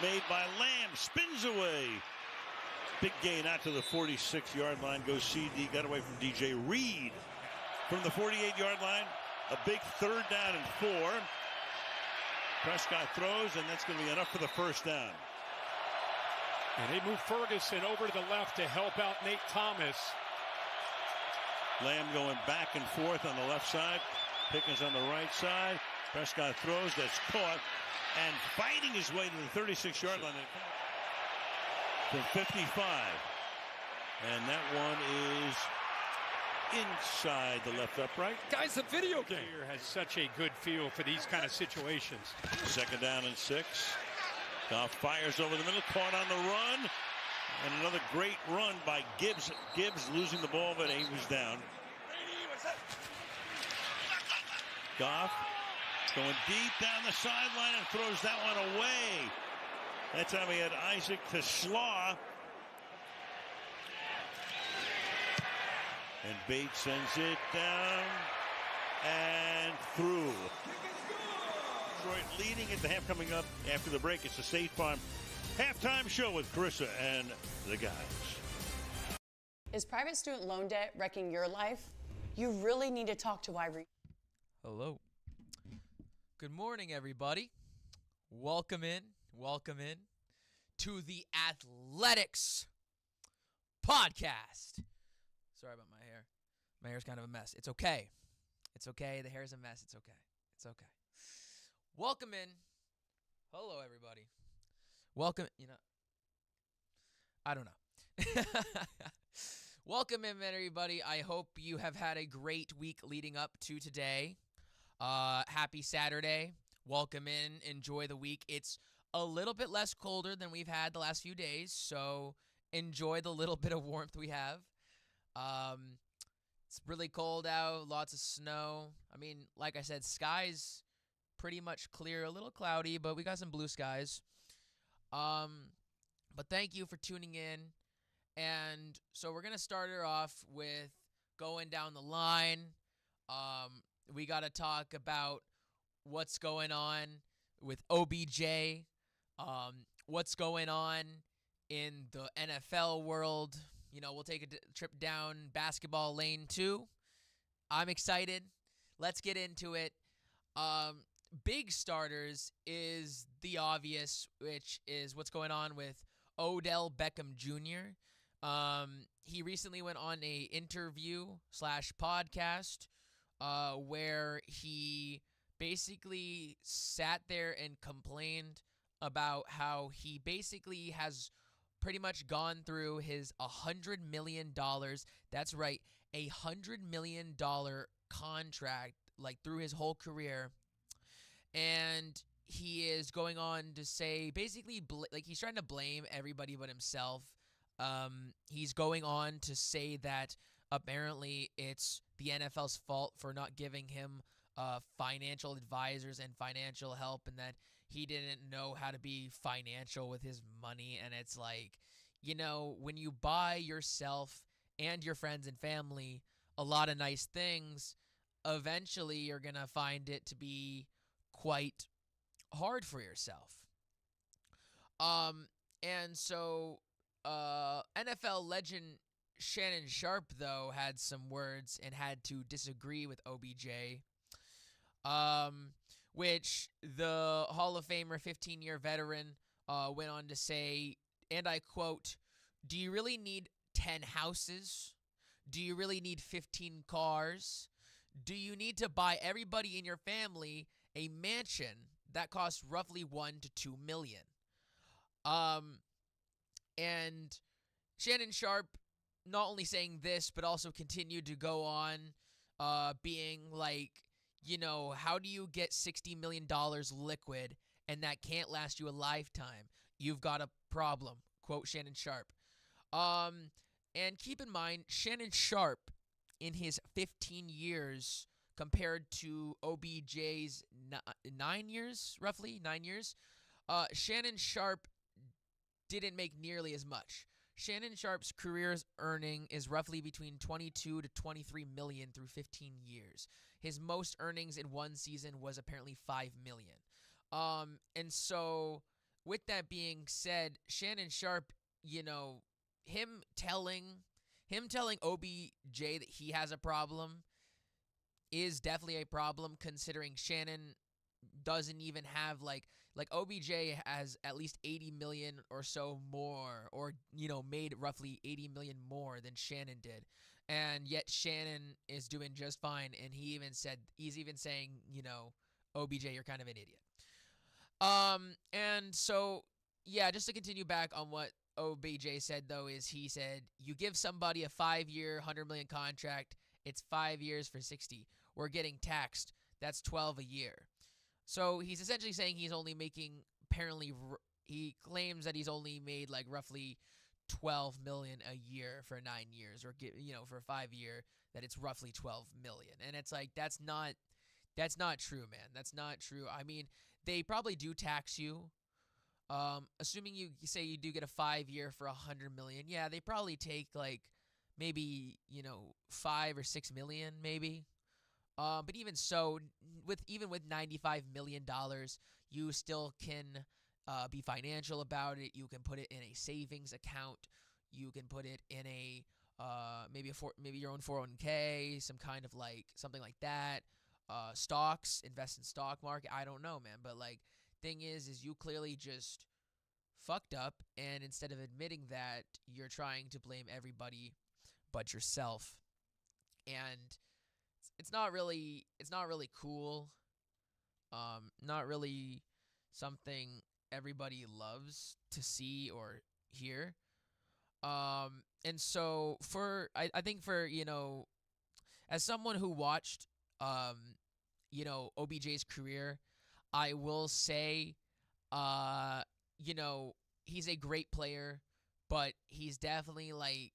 made by Lamb, spins away. Big gain out to the 46-yard line, goes CD, got away from DJ Reed. From the 48-yard line, a big 3rd down and 4. Prescott throws, and that's going to be enough for the first down. And they move Ferguson over to the left to help out Nate Thomas. Lamb going back and forth on the left side. Pickens on the right side. Prescott throws, that's caught. And fighting his way to the 36-yard line. From 55. And that one is inside the left upright. Guys, the video game here has such a good feel for these kind of situations. 2nd down and 6. Goff fires over the middle, caught on the run. And another great run by Gibbs. Gibbs losing the ball, but he was down. Goff going deep down the sideline and throws that one away. That time he had Isaac to Slaw. And Bates sends it down and through. Detroit leading at the half. Coming up after the break. It's the State Farm Halftime Show with Carissa and the guys. Is private student loan debt wrecking your life? You really need to talk to Ivory. Hello. Good morning, everybody. Welcome in to the Athletics Podcast. Sorry about my hair. My hair's kind of a mess. It's okay. It's okay. The hair's a mess. It's okay. It's okay. Welcome in. Hello, everybody. Welcome. I don't know. Welcome in, everybody. I hope you have had a great week leading up to today. Happy Saturday. Welcome in. Enjoy the week. It's a little bit less colder than we've had the last few days, so enjoy the little bit of warmth we have. It's really cold out, lots of snow. I mean, like I said, skies pretty much clear, a little cloudy, but we got some blue skies. But thank you for tuning in. And so we're going to start her off with going down the line. We got to talk about what's going on with OBJ, what's going on in the NFL world. We'll take a trip down basketball lane too. I'm excited. Let's get into it. Big starters is the obvious, which is what's going on with Odell Beckham Jr. He recently went on a interview/podcast where he basically sat there and complained about how he basically has pretty much gone through his $100 million. That's right, $100 million contract, through his whole career. And he is going on to say, basically, he's trying to blame everybody but himself. He's going on to say that apparently it's the NFL's fault for not giving him financial advisors and financial help, and that he didn't know how to be financial with his money. And it's when you buy yourself and your friends and family a lot of nice things, eventually you're going to find it to be quite hard for yourself. And so NFL legend Shannon Sharpe, though, had some words and had to disagree with OBJ, which the Hall of Famer, 15-year veteran, went on to say, and I quote, "Do you really need 10 houses? Do you really need 15 cars? Do you need to buy everybody in your family a mansion that costs roughly $1 to $2 million?" And Shannon Sharpe not only saying this, but also continued to go on being like, how do you get $60 million liquid and that can't last you a lifetime? You've got a problem, quote Shannon Sharpe. And keep in mind, Shannon Sharpe, in his 15 years compared to OBJ's 9 years, roughly 9 years, Shannon Sharpe didn't make nearly as much. Shannon Sharpe's career's earning is roughly between $22 to $23 million through 15 years. His most earnings in one season was apparently $5 million. And so with that being said, Shannon Sharp, you know, him telling OBJ that he has a problem is definitely a problem, considering Shannon doesn't even have like OBJ has at least 80 million or so more, or made roughly 80 million more than Shannon did. And yet Shannon is doing just fine, and he's even saying, OBJ, you're kind of an idiot. And so, yeah, just to continue back on what OBJ said, though, is he said, you give somebody a 5-year, 100 million contract, it's 5 years for 60. We're getting taxed. That's 12 a year. So he's essentially saying he's only making, apparently, he claims that he's only made like roughly 12 million a year for 9 years, or for a 5-year, that it's roughly 12 million. And it's like, that's not true, man. That's not true. I mean, they probably do tax you. Assuming you say you do get a 5-year for 100 million, yeah, they probably take like maybe 5 or 6 million, maybe. But even so, with $95 million, you still can be financial about it. You can put it in a savings account. You can put it in a maybe your own 401k, something like that. Stocks, invest in stock market. I don't know, man. But like, thing is you clearly just fucked up, and instead of admitting that, you're trying to blame everybody but yourself. And it's not really cool. Not really something everybody loves to see or hear. And so I think for, as someone who watched OBJ's career, I will say he's a great player, but he's definitely like,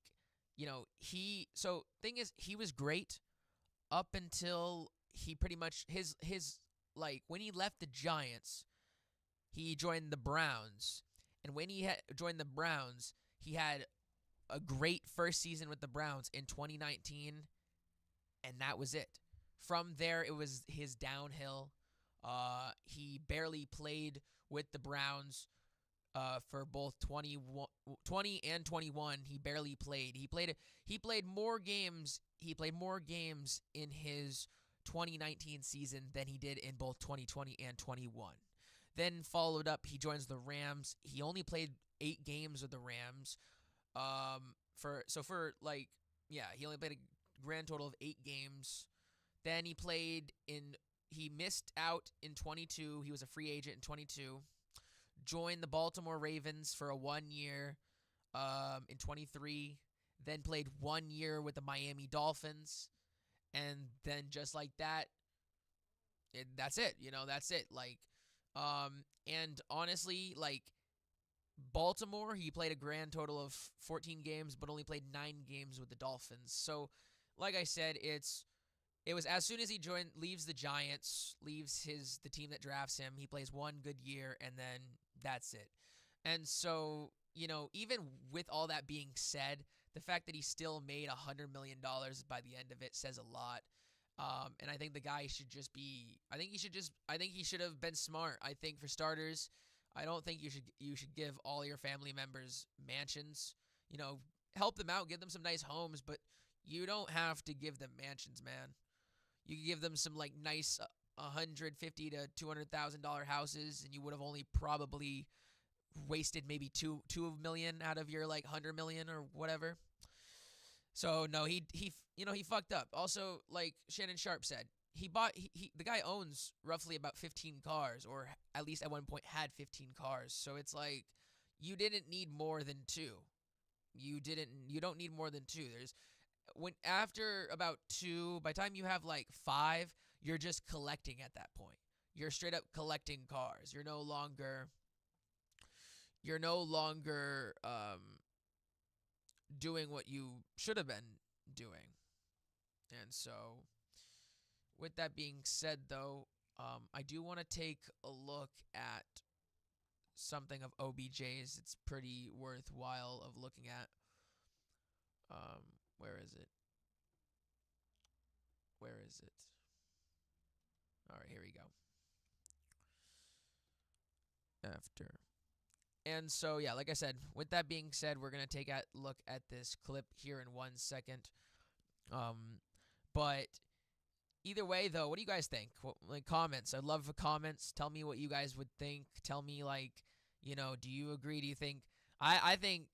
thing is, he was great up until he pretty much his like, when he left the Giants, he joined the Browns. And when he joined the Browns, he had a great first season with the Browns in 2019, and that was it. From there, it was his downhill. He barely played with the Browns for both 20 and 21. He barely played. He played more games in his 2019 season than he did in both 2020 and 21. Then followed up, he joins the Rams. He only played 8 games with the Rams. He only played a grand total of 8 games. Then he missed out in 22. He was a free agent in 22. Joined the Baltimore Ravens for a 1 year in 23. Then played 1 year with the Miami Dolphins. And then just like that, that's it. That's it. Like, and honestly, like, Baltimore, he played a grand total of 14 games, but only played 9 games with the Dolphins. So, like I said, it was as soon as he leaves the Giants, leaves the team that drafts him, he plays 1 good year, and then that's it. And so, even with all that being said, the fact that he still made $100 million by the end of it says a lot. And I think the guy should just be. I think he should have been smart. I think, for starters, I don't think you should give all your family members mansions. Help them out, give them some nice homes, but you don't have to give them mansions, man. You could give them some like nice $150,000 to $200,000 houses, and you would have only probably wasted maybe $2 million out of your like $100 million or whatever. So no, he fucked up. Also, like Shannon Sharp said, the guy owns roughly about 15 cars, or at least at one point had 15 cars. So it's like, you didn't need more than 2. You don't need more than 2. After about 2, by the time you have like 5, you're just collecting at that point. You're straight up collecting cars. You're no longer doing what you should have been doing. And so, with that being said, though, I do want to take a look at something of OBJ's. It's pretty worthwhile of looking at. Where is it? All right, here we go. After And so, yeah, like I said, with that being said, we're going to take a look at this clip here in 1 second. But either way, though, what do you guys think? Comments. I'd love comments. Tell me what you guys would think. Tell me, do you agree? Do you think... I think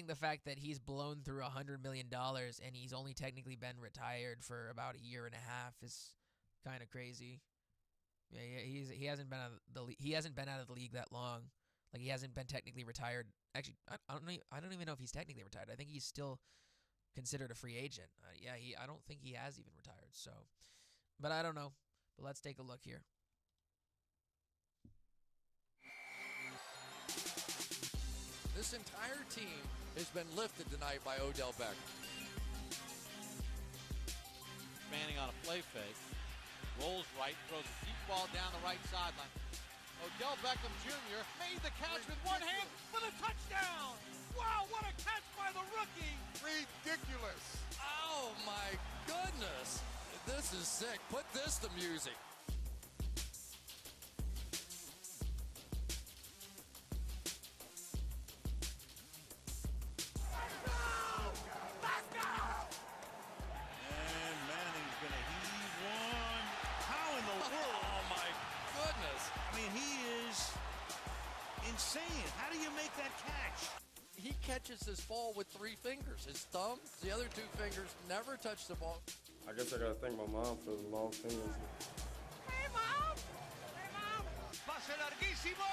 the fact that he's blown through $100 million and he's only technically been retired for about a year and a half is kind of crazy. Yeah, he hasn't been out of the league that long. Like, he hasn't been technically retired. Actually, I don't even know if he's technically retired. I think he's still considered a free agent. I don't think he has even retired. So, but I don't know. But let's take a look here. This entire team has been lifted tonight by Odell Beckham. Manning on a play fake. Rolls right, throws a deep ball down the right sideline. Odell Beckham Jr. made the catch with one hand for the touchdown. Wow, what a catch by the rookie. Ridiculous. Oh, my goodness. This is sick. Put this to music. And Manning's going to heave one. How in the world? Oh, my goodness. I mean, he is insane. How do you make that catch? He catches his ball with 3 fingers. His thumb, the other 2 fingers never touch the ball. I guess I gotta thank my mom for the long fingers. Hey, Mom! Hey, Mom! Pase larguísimo.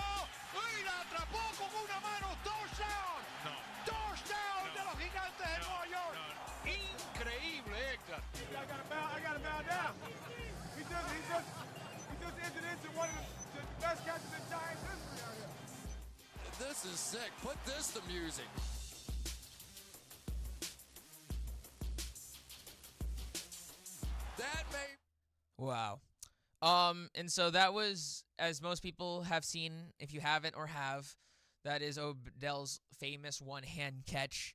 Y la atrapó con una mano. Touchdown! No. Touchdown de los Gigantes de No. Nueva York. No. Increíble, Héctor. I gotta bow down. He just entered into one of the best catches in Giants history out here. This is sick. Put this to music. That may... Wow. And so that was, as most people have seen, if you haven't or have, that is Odell's famous one-hand catch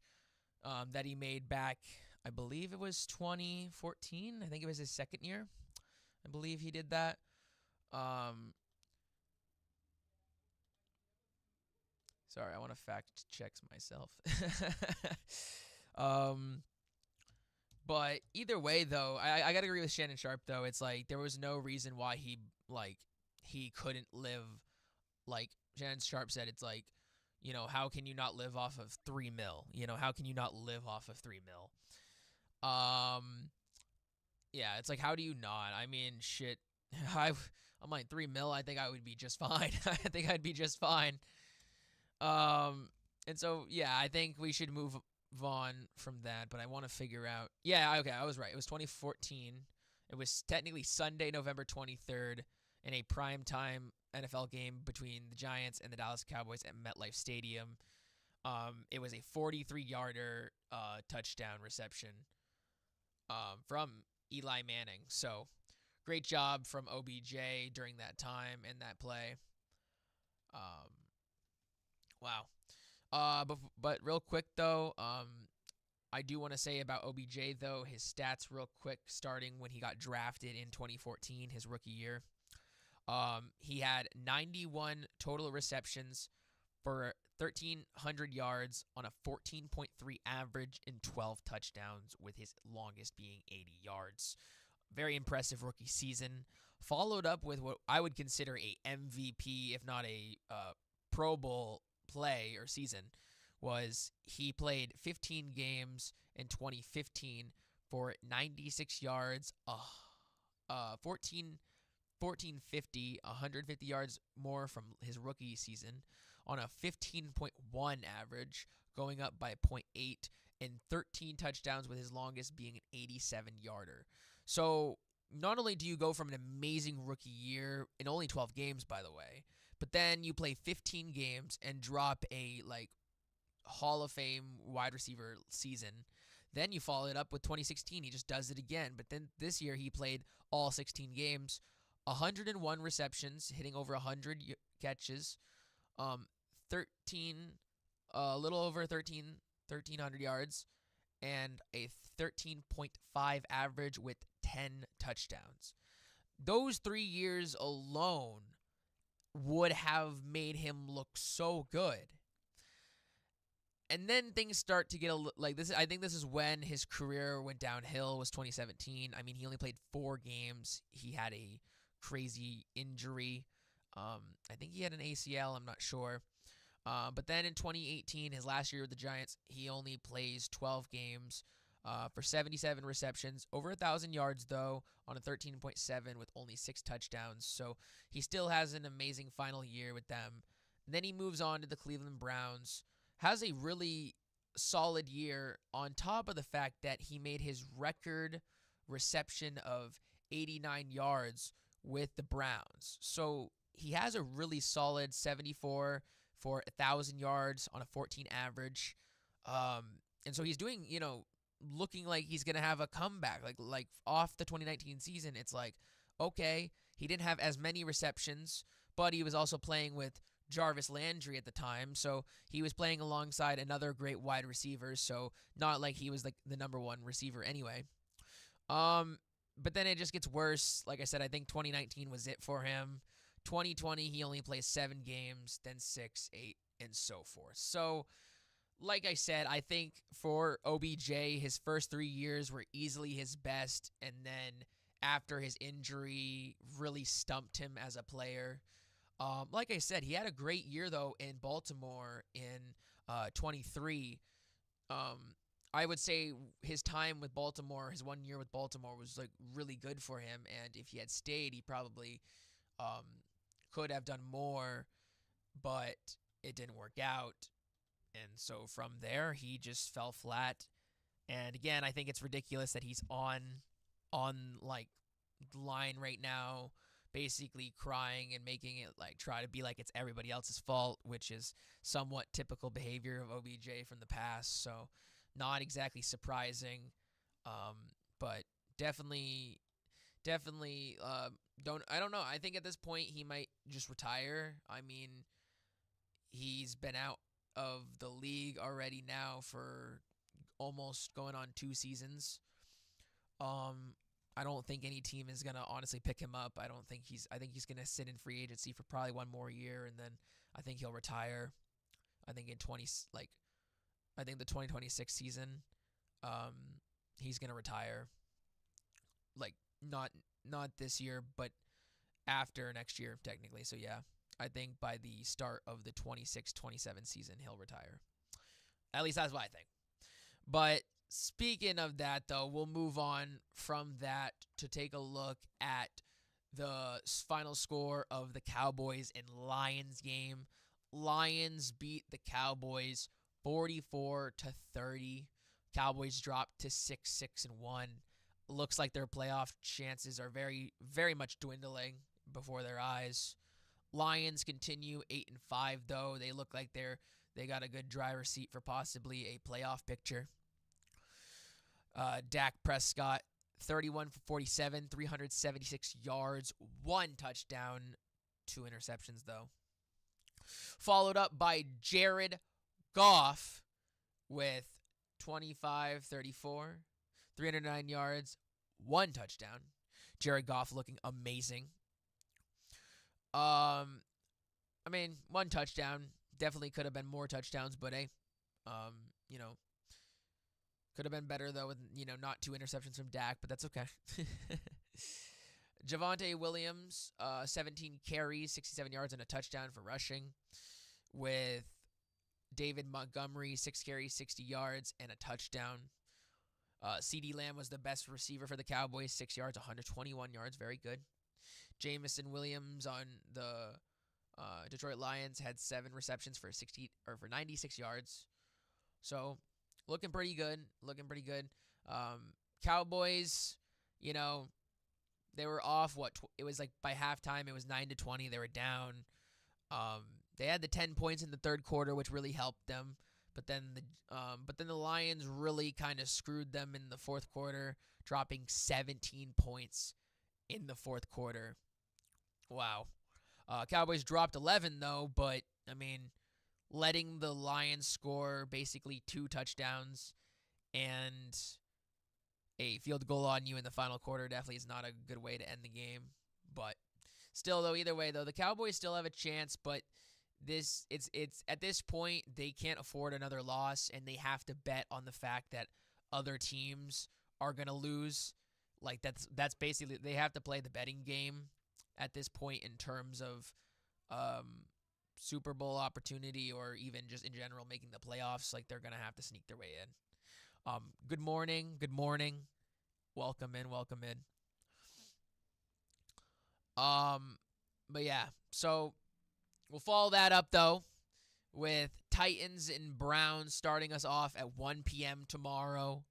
that he made back, I believe it was 2014. I think it was his second year. I believe he did that. Sorry, I want to fact check myself. But either way, though, I gotta agree with Shannon Sharp. Though it's like there was no reason why he couldn't live. Like Shannon Sharp said, it's like, how can you not live off of $3 million? How can you not live off of $3 million? Yeah, it's like, how do you not? I mean, shit. I'm like $3 million. I think I would be just fine. I think I'd be just fine. And so yeah, I think we should move on from that, but I want to figure out. Yeah, okay, I was right. It was 2014. It was technically Sunday, November 23rd, in a primetime NFL game between the Giants and the Dallas Cowboys at MetLife Stadium. It was a 43-yarder touchdown reception from Eli Manning. So great job from OBJ during that time and that play. Wow. But real quick, though, I do want to say about OBJ, though, his stats real quick, starting when he got drafted in 2014, his rookie year. He had 91 total receptions for 1,300 yards on a 14.3 average and 12 touchdowns, with his longest being 80 yards. Very impressive rookie season, followed up with what I would consider a MVP, if not a Pro Bowl play or season. Was he played 15 games in 2015 for 96 yards, 1,450, 150 yards more from his rookie season on a 15.1 average, going up by 0.8, and 13 touchdowns, with his longest being an 87-yarder. So not only do you go from an amazing rookie year in only 12 games, by the way, but then you play 15 games and drop a Hall of Fame wide receiver season. Then you follow it up with 2016. He just does it again. But then this year he played all 16 games, 101 receptions, hitting over 100 catches, a little over 1,300 yards, and a 13.5 average with 10 touchdowns. Those 3 years alone would have made him look so good. And then things start to get like this. I think this is when his career went downhill. Was 2017. I mean, he only played 4 games. He had a crazy injury. I think he had an ACL. I'm not sure. But then in 2018, his last year with the Giants, he only plays 12 games for 77 receptions, over 1,000 yards, though, on a 13.7 with only 6 touchdowns. So he still has an amazing final year with them. And then he moves on to the Cleveland Browns, has a really solid year on top of the fact that he made his record reception of 89 yards with the Browns. So he has a really solid 74 for 1,000 yards on a 14 average. And so he's doing, looking like he's going to have a comeback. Like off the 2019 season, it's like, okay, he didn't have as many receptions, but he was also playing with Jarvis Landry at the time. So he was playing alongside another great wide receiver. So not like he was like the number 1 receiver anyway. But then it just gets worse. Like I said, I think 2019 was it for him. 2020, he only plays 7 games, then 6, 8, and so forth. So, like I said, I think for OBJ, his first 3 years were easily his best, and then after his injury really stumped him as a player. Like I said, he had a great year, though, in Baltimore in 23. I would say his time with Baltimore, his 1 year with Baltimore, was like really good for him, and if he had stayed, he probably could have done more, but it didn't work out. And so from there, he just fell flat. And again, I think it's ridiculous that he's on like the line right now, basically crying and making it like try to be like it's everybody else's fault, which is somewhat typical behavior of OBJ from the past. So not exactly surprising, but definitely I don't know. I think at this point he might just retire. I mean, he's been out of the league already now for almost going on 2 seasons. I don't think any team is gonna honestly pick him up. I think he's gonna sit in free agency for probably 1 more year, and then I think he'll retire. I think the 2026 season, he's gonna retire. Like not this year, but after next year, technically. So, yeah, I think by the start of the 26-27 season, he'll retire. At least that's what I think. But speaking of that, though, we'll move on from that to take a look at the final score of the Cowboys and Lions game. Lions beat the Cowboys 44-30. Cowboys dropped to 6-1. Looks like their playoff chances are very, very much dwindling before their eyes. Lions continue 8-5, though. They look like they got a good driver's seat for possibly a playoff picture. Dak Prescott, 31 for 47, 376 yards, 1 touchdown, 2 interceptions, though. Followed up by Jared Goff with 25-34, 309 yards, 1 touchdown. Jared Goff looking amazing. I mean, 1 touchdown. Definitely could have been more touchdowns, but hey, could have been better, though, with, not 2 interceptions from Dak, but that's okay. Javonte Williams, 17 carries, 67 yards, and a touchdown for rushing. With David Montgomery, 6 carries, 60 yards, and a touchdown. CeeDee Lamb was the best receiver for the Cowboys, 6 yards, 121 yards, very good. Jamison Williams on the Detroit Lions had 7 receptions for 96 yards. So, looking pretty good. Cowboys, they were off it was like by halftime it was 9-20. They were down. They had the 10 points in the third quarter, which really helped them. But then the Lions really kind of screwed them in the fourth quarter, dropping 17 points in the fourth quarter. Wow. Cowboys dropped 11, though, but, I mean, letting the Lions score basically 2 touchdowns and a field goal on you in the final quarter definitely is not a good way to end the game. But still, though, either way, though, the Cowboys still have a chance, but it's at this point they can't afford another loss, and they have to bet on the fact that other teams are gonna lose. Like that's basically, they have to play the betting game at this point in terms of Super Bowl opportunity, or even just in general making the playoffs. Like, they're gonna have to sneak their way in. Good morning. Welcome in. But yeah, so we'll follow that up though with Titans and Browns starting us off at 1 p.m. tomorrow.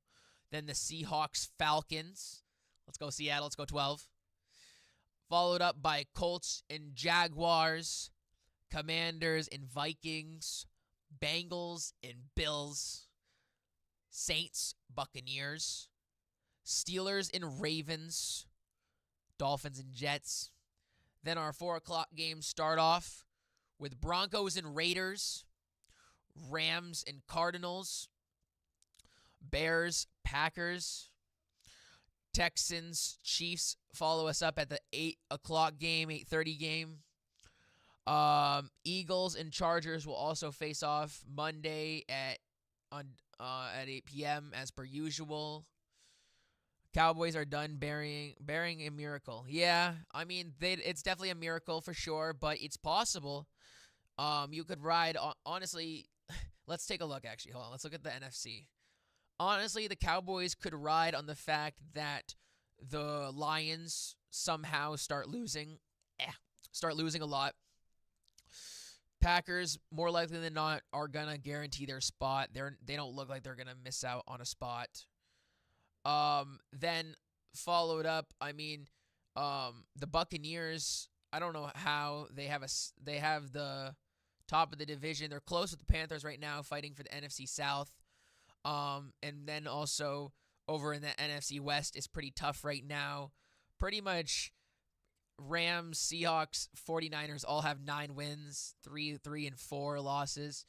Then the Seahawks Falcons. Let's go Seattle. Let's go 12. Followed up by Colts and Jaguars, Commanders and Vikings, Bengals and Bills, Saints, Buccaneers, Steelers and Ravens, Dolphins and Jets. Then our 4 o'clock games start off with Broncos and Raiders, Rams and Cardinals, Bears, Packers, Texans, Chiefs follow us up at the 8 o'clock game, 8:30 game. Eagles and Chargers will also face off Monday at 8 p.m. as per usual. Cowboys are done bearing a miracle. Yeah, I mean, it's definitely a miracle for sure, but it's possible. You could ride, honestly, let's take a look, actually. Hold on, let's look at the NFC. Honestly, the Cowboys could ride on the fact that the Lions somehow start losing a lot. Packers, more likely than not, are going to guarantee their spot. They don't look like they're going to miss out on a spot. Then followed up, the Buccaneers, I don't know how they have the top of the division. They're close with the Panthers right now, fighting for the NFC South. And then also over in the NFC West is pretty tough right now. Pretty much Rams, Seahawks, 49ers all have 9 wins, 3 and 4 losses.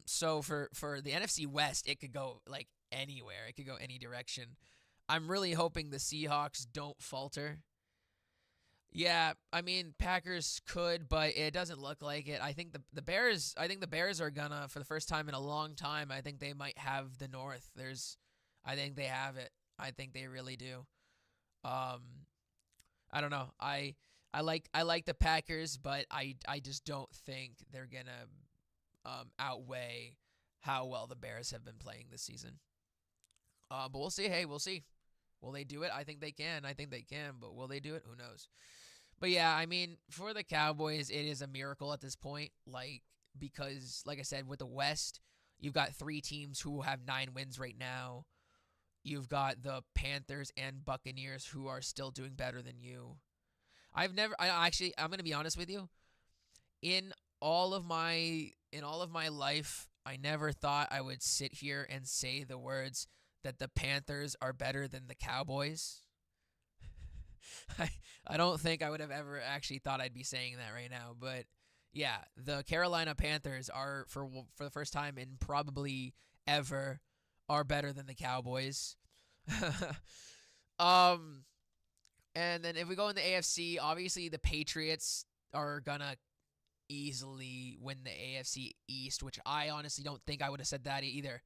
So for the NFC West, it could go like anywhere. It could go any direction. I'm really hoping the Seahawks don't falter. Yeah, Packers could, but it doesn't look like it. I think the Bears are gonna, for the first time in a long time, I think they might have the North. I think they have it. I think they really do. I don't know. I like the Packers, but I just don't think they're gonna outweigh how well the Bears have been playing this season. But we'll see. Hey, we'll see. Will they do it? I think they can. But will they do it? Who knows? But yeah, for the Cowboys, it is a miracle at this point. Because, like I said, with the West, you've got 3 teams who have 9 wins right now. You've got the Panthers and Buccaneers who are still doing better than you. I'm going to be honest with you. In all of my life, I never thought I would sit here and say the words that the Panthers are better than the Cowboys. I don't think I would have ever actually thought I'd be saying that right now, but yeah, the Carolina Panthers are, for the first time in probably ever, are better than the Cowboys. And then if we go in the AFC, obviously the Patriots are gonna easily win the AFC East, which I honestly don't think I would have said that either.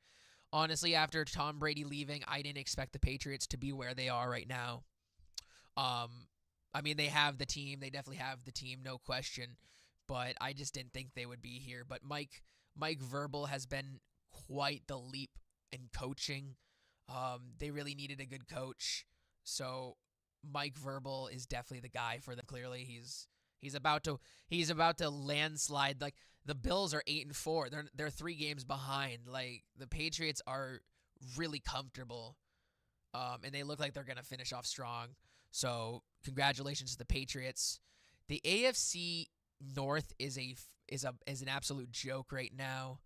Honestly, after Tom Brady leaving, I didn't expect the Patriots to be where they are right now. They have the team. They definitely have the team, no question. But I just didn't think they would be here. But Mike Vrabel has been quite the leap in coaching. They really needed a good coach. So Mike Vrabel is definitely the guy for them. Clearly, he's about to landslide. Like, the Bills are 8-4. They're 3 games behind. Like, the Patriots are really comfortable. And they look like they're gonna finish off strong. So congratulations to the Patriots. The AFC North is an absolute joke right now.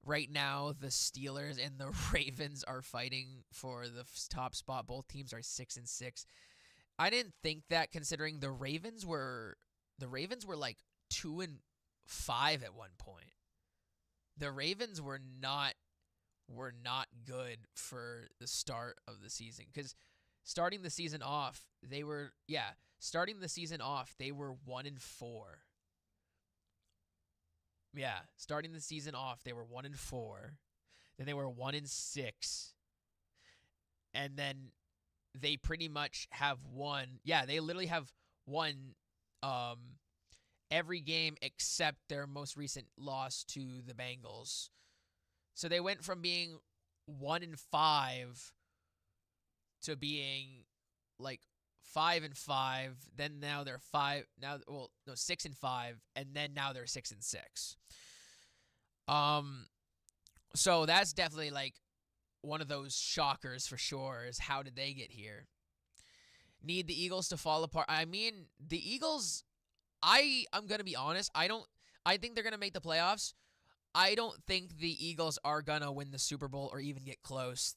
Right now, the Steelers and the Ravens are fighting for the top spot. Both teams are 6-6. I didn't think that, considering the Ravens were like 2-5 at one point. The Ravens were not good for the start of the season, because starting the season off, they were 1-4. Yeah, starting the season off, they were 1-4. Then they were 1-6. And then they pretty much have won. Yeah, they literally have won every game except their most recent loss to the Bengals. So they went from being 1-5 to being like 5-5. Then now they're 6-5, and then now they're 6-6. So that's definitely like one of those shockers for sure. Is how did they get here? Need the Eagles to fall apart. I mean, the Eagles. I'm gonna be honest. I think they're gonna make the playoffs. I don't think the Eagles are gonna win the Super Bowl or even get close.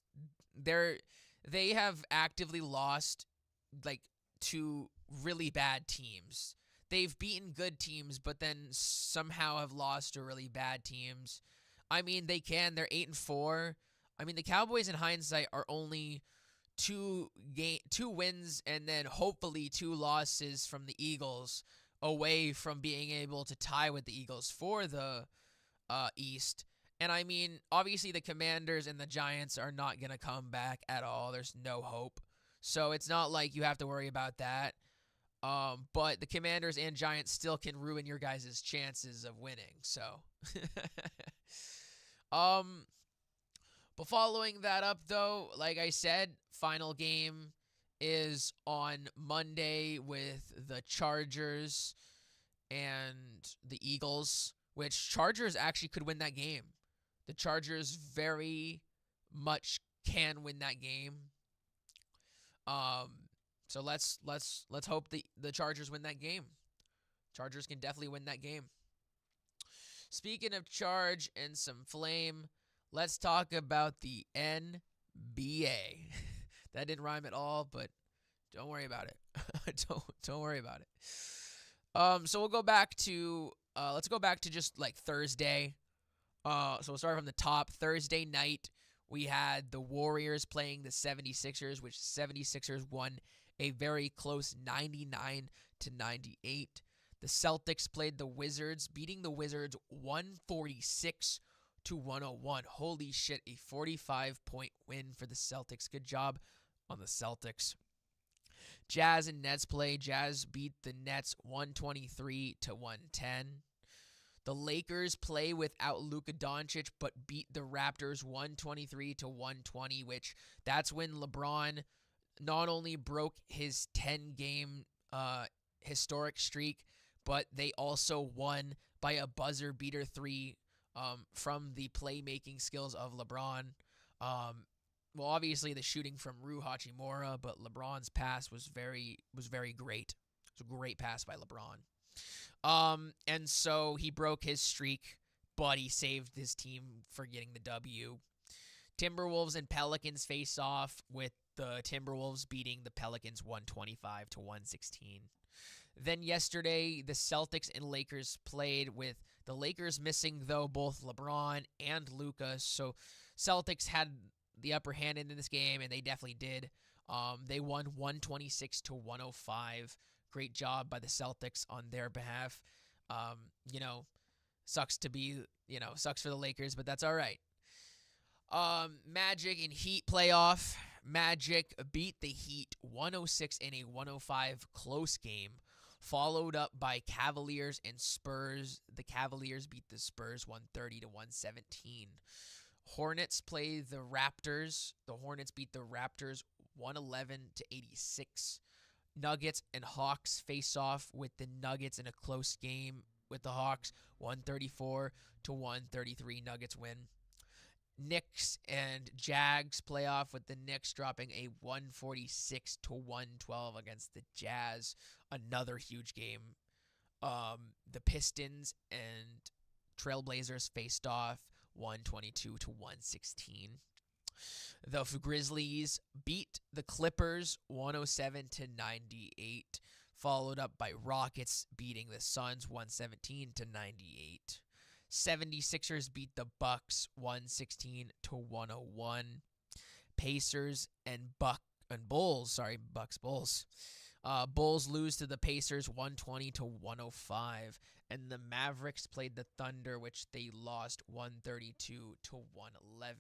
They have actively lost like to really bad teams. They've beaten good teams, but then somehow have lost to really bad teams. I mean, they can. They're 8-4. I mean, the Cowboys in hindsight are only two wins and then hopefully 2 losses from the Eagles away from being able to tie with the Eagles for the East. And I mean, obviously the Commanders and the Giants are not going to come back at all. There's no hope. So it's not like you have to worry about that. But the Commanders and Giants still can ruin your guys' chances of winning. So, but following that up, though, like I said, final game is on Monday with the Chargers and the Eagles, which Chargers actually could win that game. The Chargers very much can win that game. So let's hope the Chargers win that game. Chargers can definitely win that game. Speaking of charge and some flame, let's talk about the NBA. That didn't rhyme at all, but don't worry about it. don't worry about it. So we'll go back to let's go back to just like Thursday. So we'll start from the top. Thursday night, we had the Warriors playing the 76ers, which 76ers won a very close 99-98. The Celtics played the Wizards, beating the Wizards 146-101. Holy shit, a 45-point win for the Celtics. Good job on the Celtics. Jazz and Nets play. Jazz beat the Nets 123-110. The Lakers play without Luka Doncic, but beat the Raptors 123-120, which that's when LeBron not only broke his 10-game historic streak, but they also won by a buzzer beater 3 from the playmaking skills of LeBron. Well, obviously the shooting from Rui Hachimura, but LeBron's pass was very great. It was a great pass by LeBron. And so he broke his streak, but he saved his team for getting the W. Timberwolves and Pelicans face off with the Timberwolves beating the Pelicans 125-116. Then yesterday, the Celtics and Lakers played with the Lakers missing, though, both LeBron and Luka. So Celtics had the upper hand in this game, and they definitely did. They won 126-105. Great job by the Celtics on their behalf. Sucks for the Lakers, but that's all right. Magic and Heat playoff. Magic beat the Heat 106 in a 105 close game, followed up by Cavaliers and Spurs. The Cavaliers beat the Spurs 130-117. Hornets play the Raptors. The Hornets beat the Raptors 111-86. Nuggets and Hawks face off with the Nuggets in a close game with the Hawks 134-133. Nuggets win. Knicks and Jags play off with the Knicks dropping a 146-112 against the Jazz. Another huge game. The Pistons and Trailblazers faced off 122-116. The Grizzlies beat the Clippers 107-98, followed up by Rockets beating the Suns 117-98. 76ers beat the Bucks 116-101. Pacers and Bucks Bulls Bulls lose to the Pacers 120 to 105, and the Mavericks played the Thunder, which they lost 132 to 111.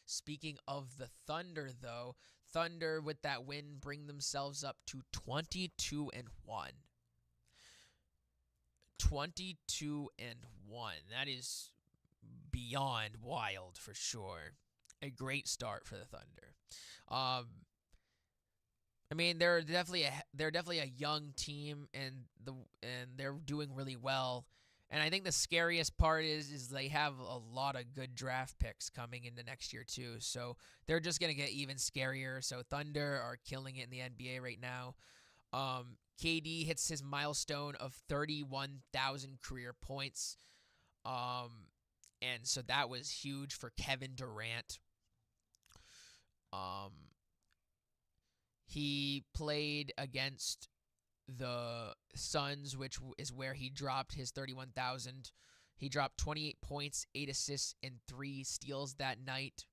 Speaking of the Thunder, though, Thunder with that win bring themselves up to 22 and 1. 22 and 1. That is beyond wild for sure. A great start for the Thunder. I mean, they're definitely a young team, and they're doing really well. And I think the scariest part is they have a lot of good draft picks coming into next year too. So they're just gonna get even scarier. So Thunder are killing it in the NBA right now. KD hits his milestone of 31,000 career points. And so that was huge for Kevin Durant. He played against the Suns, which is where he dropped his 31,000. He dropped 28 points, 8 assists, and 3 steals that night.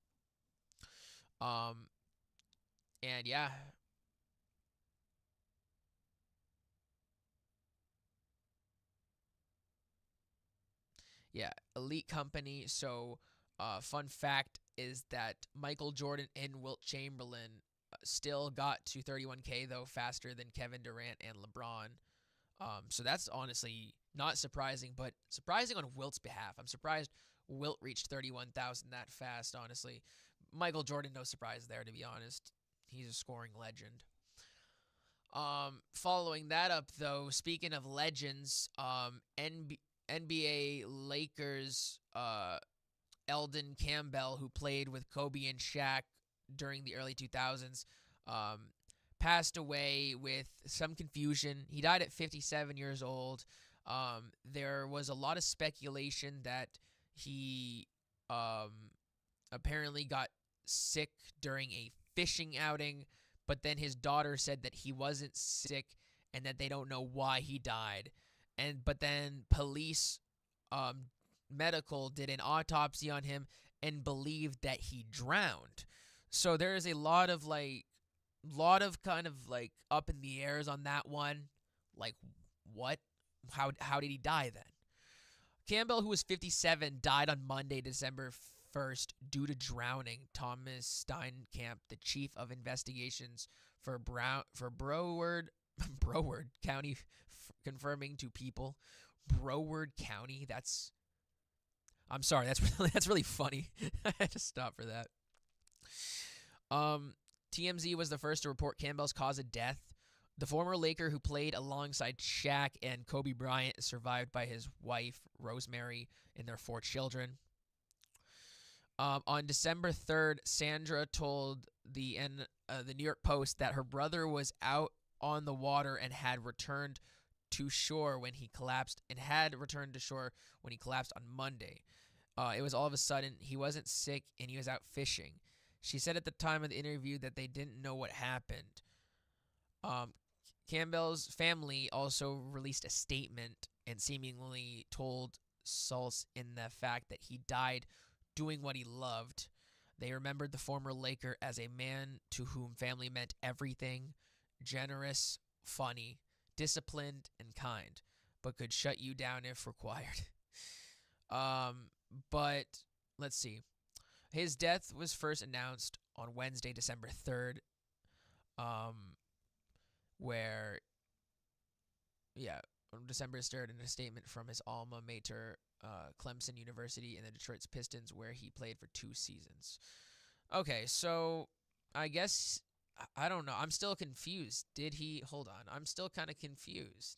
And yeah. Yeah, elite company. So, fun fact is that Michael Jordan and Wilt Chamberlain still got to 31K, though, faster than Kevin Durant and LeBron. So that's honestly not surprising, but surprising on Wilt's behalf. I'm surprised Wilt reached 31,000 that fast, honestly. Michael Jordan, no surprise there, to be honest. He's a scoring legend. Following that up, though, speaking of legends, NBA Lakers Eldon Campbell, who played with Kobe and Shaq during the early 2000s, passed away with some confusion. He died at 57 years old. There was a lot of speculation that he apparently got sick during a fishing outing, but then his daughter said that he wasn't sick and that they don't know why he died. But then police medical did an autopsy on him and believed that he drowned. So there is a lot of kind of up in the airs on that one. Like, what? How did he die then? Campbell, who was 57, died on Monday, December 1st due to drowning. Thomas Steinkamp, the chief of investigations for Broward County, confirming to People. Broward County. I'm sorry. That's really funny. I had to stop for that. TMZ was the first to report Campbell's cause of death. The former Laker, who played alongside Shaq and Kobe Bryant, is survived by his wife, Rosemary, and their 4 children. On December 3rd, Sandra told the New York Post that her brother was out on the water and had returned to shore when he collapsed on Monday. It was all of a sudden. He wasn't sick and he was out fishing. She said at the time of the interview that they didn't know what happened. Campbell's family also released a statement and seemingly told solace in the fact that he died doing what he loved. They remembered the former Laker as a man to whom family meant everything, generous, funny, disciplined, and kind, but could shut you down if required. But let's see. His death was first announced on Wednesday, December 3rd, on December 3rd, in a statement from his alma mater, Clemson University, and the Detroit Pistons, where he played for 2 seasons. Okay, so I guess, I don't know. I'm still confused. Hold on. I'm still kind of confused.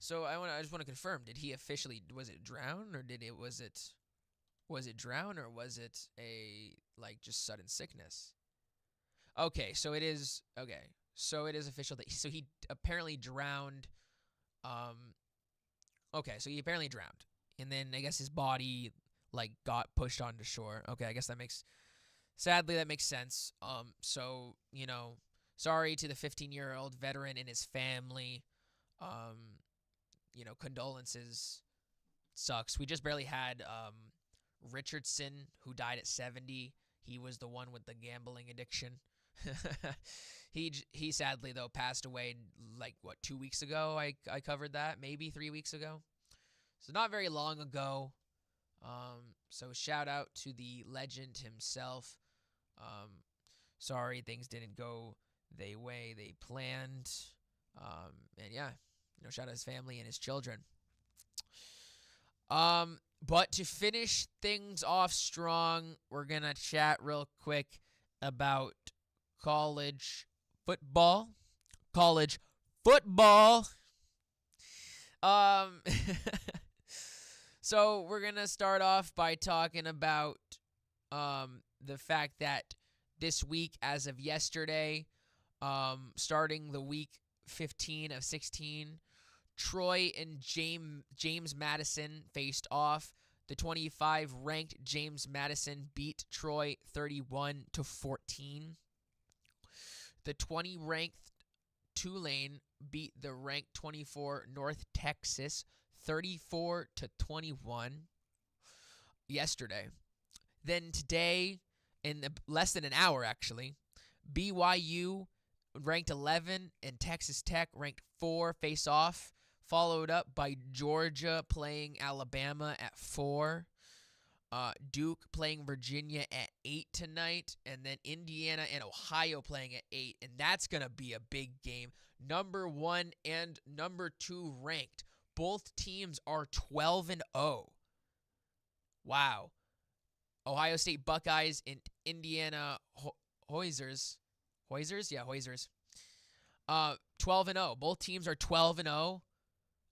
So I just want to confirm, did he officially, was it drown, or was it drown, or was it a, just sudden sickness? Okay, so it is official that, so he apparently drowned, okay, so he apparently drowned, and then I guess his body, got pushed onto shore. Okay, I guess sadly that makes sense. So, sorry to the 15-year-old veteran and his family. Condolences. Sucks. We just barely had Richardson, who died at 70. He was the one with the gambling addiction. He sadly, though, passed away, 2 weeks ago? I covered that. Maybe 3 weeks ago. So not very long ago. So shout out to the legend himself. Sorry things didn't go the way they planned. And yeah, shout out his family and his children. But to finish things off strong, we're going to chat real quick about college football. So we're going to start off by talking about the fact that this week, as of yesterday, starting the week 15 of 16, Troy and James Madison faced off. The 25-ranked James Madison beat Troy 31-14. The 20-ranked Tulane beat the ranked 24 North Texas 34-21 yesterday. Then today, in less than an hour actually, BYU ranked 11 and Texas Tech ranked 4 face off, followed up by Georgia playing Alabama at 4. Duke playing Virginia at 8 tonight, and then Indiana and Ohio playing at 8, and that's going to be a big game. Number 1 and number 2 ranked. Both teams are 12-0. Wow. Ohio State Buckeyes and Indiana Hoyzers. Hoyzers? Yeah, Hoyzers. 12-0. Both teams are 12-0.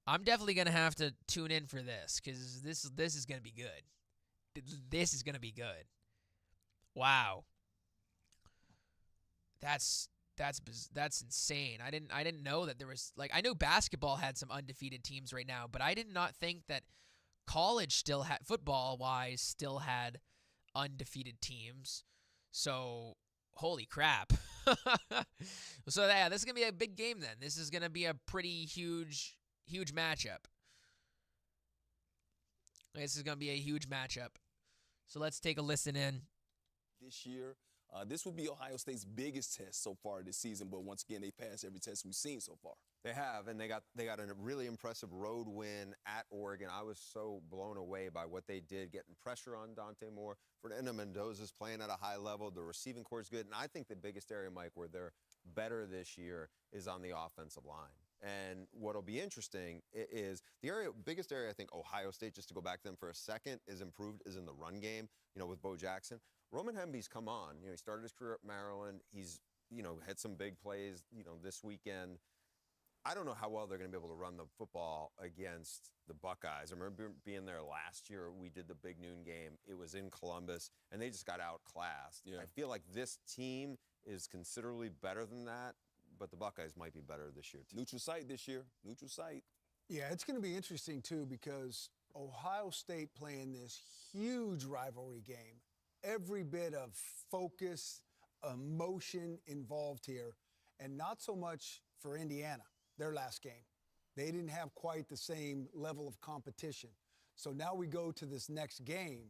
I'm definitely going to have to tune in for this because this is going to be good. This is going to be good. Wow. That's insane. I didn't know that there was, I know basketball had some undefeated teams right now, but I did not think that college still had, football-wise, still had undefeated teams. So, holy crap. So, yeah, this is going to be a big game then. This is going to be a pretty huge matchup. This is going to be a huge matchup. So let's take a listen in. This year, this will be Ohio State's biggest test so far this season, but once again, they passed every test we've seen so far. They have, and they got a really impressive road win at Oregon. I was so blown away by what they did, getting pressure on Dante Moore. Fernando Mendoza's playing at a high level. The receiving core is good, and I think the biggest area, Mike, where they're better this year is on the offensive line. And what'll be interesting is the biggest area I think Ohio State, just to go back to them for a second, is improved is in the run game, with Bo Jackson. Roman Hemby's come on. He started his career at Maryland. He's, had some big plays, this weekend. I don't know how well they're going to be able to run the football against the Buckeyes. I remember being there last year. We did the Big Noon game. It was in Columbus, and they just got outclassed. Yeah. I feel like this team is considerably better than that. But the Buckeyes might be better this year, too. Neutral site this year. Neutral site. Yeah, it's going to be interesting, too, because Ohio State playing this huge rivalry game. Every bit of focus, emotion involved here, and not so much for Indiana, their last game. They didn't have quite the same level of competition. So now we go to this next game.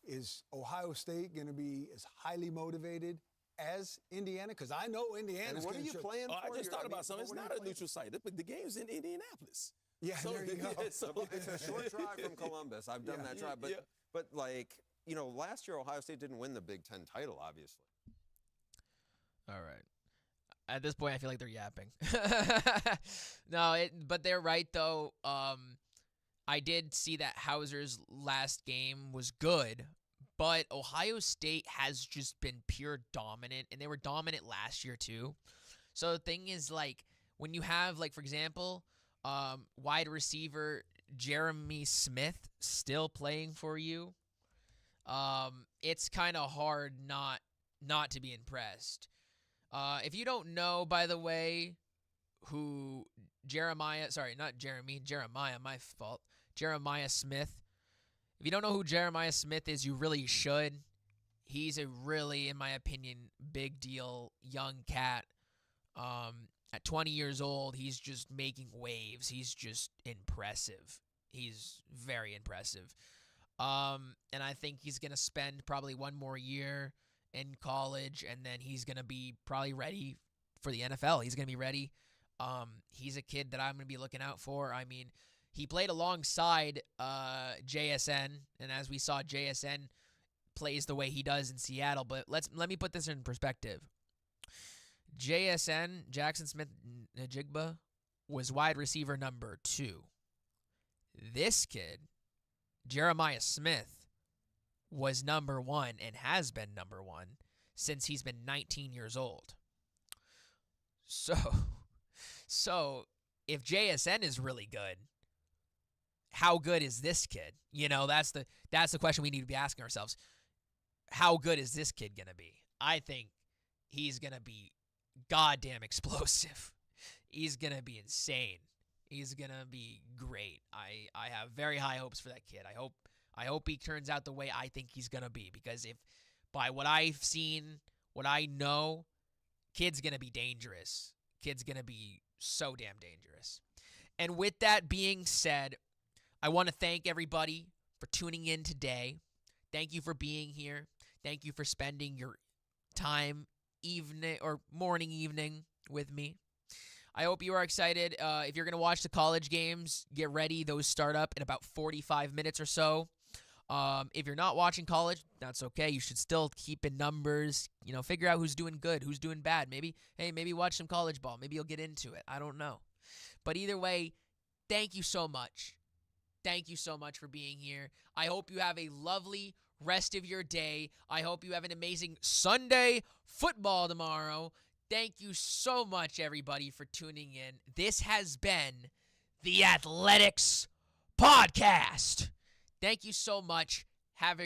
Is Ohio State going to be as highly motivated as Indiana? Because I know Indiana's going to. What are you playing for? I just thought about something. It's not a neutral site. The game's in Indianapolis. Yeah, so, there you go. It's a short drive from Columbus. I've done that drive. But last year Ohio State didn't win the Big Ten title, obviously. All right. At this point, I feel like they're yapping. But they're right, though. I did see that Hauser's last game was good, but Ohio State has just been pure dominant, and they were dominant last year too. So the thing is, when you have, for example, wide receiver Jeremy Smith still playing for you, it's kind of hard not to be impressed. If you don't know, by the way, who Jeremiah Smith. If you don't know who Jeremiah Smith is, you really should. He's a really, in my opinion, big deal young cat. At 20 years old, he's just making waves. He's just impressive. He's very impressive. And I think he's going to spend probably one more year in college, and then he's going to be probably ready for the NFL. He's going to be ready. He's a kid that I'm going to be looking out for. I mean, he played alongside JSN, and as we saw, JSN plays the way he does in Seattle. But let me put this in perspective. JSN, Jackson Smith-Njigba, was wide receiver number 2. This kid, Jeremiah Smith, was number 1 and has been number 1 since he's been 19 years old. So if JSN is really good, how good is this kid? You know, that's the question we need to be asking ourselves. How good is this kid going to be? I think he's going to be goddamn explosive. He's going to be insane. He's going to be great. I have very high hopes for that kid. I hope he turns out the way I think he's going to be, because if by what I've seen, what I know, kid's going to be dangerous. Kid's going to be so damn dangerous. And with that being said, I want to thank everybody for tuning in today. Thank you for being here. Thank you for spending your time, evening or morning, evening with me. I hope you are excited. If you're going to watch the college games, get ready. Those start up in about 45 minutes or so. If you're not watching college, that's okay. You should still keep in numbers. You know, figure out who's doing good, who's doing bad. Maybe watch some college ball. Maybe you'll get into it. I don't know. But either way, thank you so much. Thank you so much for being here. I hope you have a lovely rest of your day. I hope you have an amazing Sunday football tomorrow. Thank you so much, everybody, for tuning in. This has been the Athletics Podcast. Thank you so much. Have a